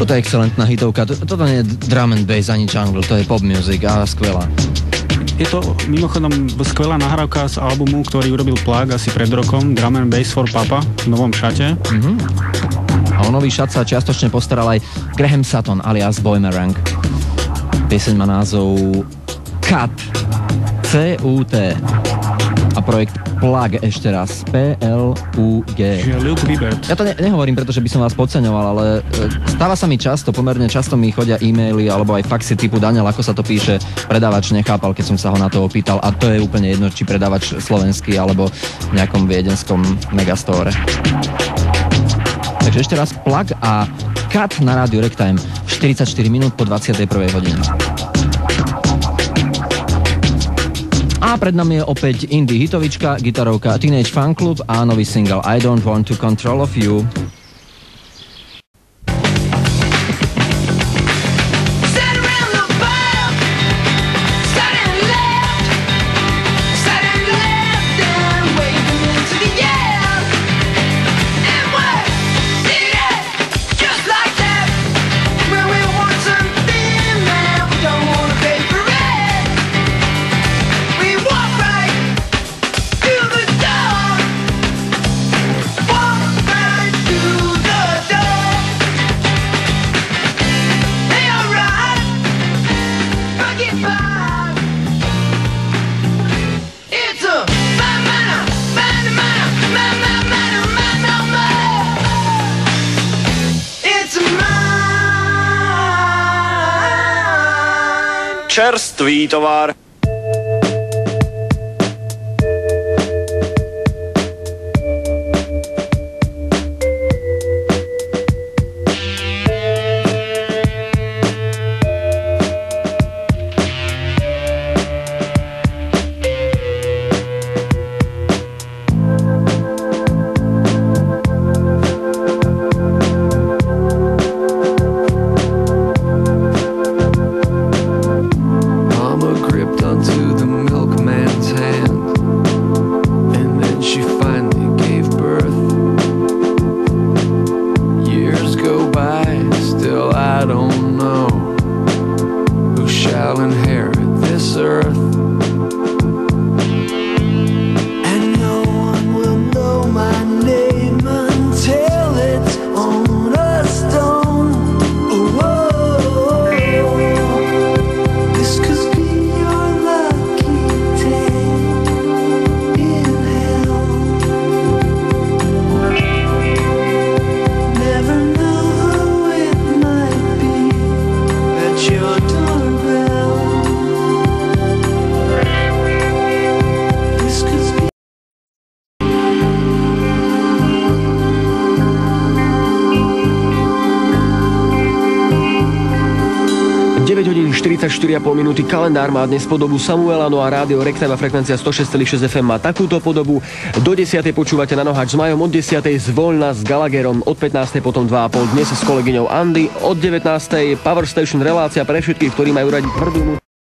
Toto je excelentná hitovka. Toto nie je drum and bass ani jungle, to je pop music a skvelá. Je to mimochodom skvelá nahrávka z albumu, ktorý urobil Plug asi pred rokom, Drum and Bass for Papa v novom šate. A o nový šat sa čiastočne postaral aj Graham Sutton alias Boomerang. Pieseň má názov Cut. C-U-T. A projekt Plug ešte raz. P-L-U-G. Luke Vibert. Ja to nehovorím, pretože by som vás podceňoval, ale stáva sa mi pomerne často mi chodia e-maily alebo aj faxy typu Daniel, ako sa to píše, predávač nechápal, keď som sa ho na to opýtal, a to je úplne jedno, či predávač slovenský alebo v nejakom viedenskom megastore. Takže ešte raz Plug a Cut na rádiu Ragtime 44 minút po 21. hodine. A pred nami je opäť indie hitovička, gitarovka Teenage Fan Club a nový single I Don't Want to Control of You. Čerstvý tovar. hodín 44,5 minúty. Kalendár má dnes podobu Samuela, no a rádio Ragtime a frekvencia 106,6 FM má takúto podobu. Do 10. počúvate Na nohač s Majom, od 10. zvoľna s Gallagherom, od 15. potom 2,5 dnes s kolegyňou Andy, od 19. Power Station relácia pre všetkých, ktorí majú radi tvrdú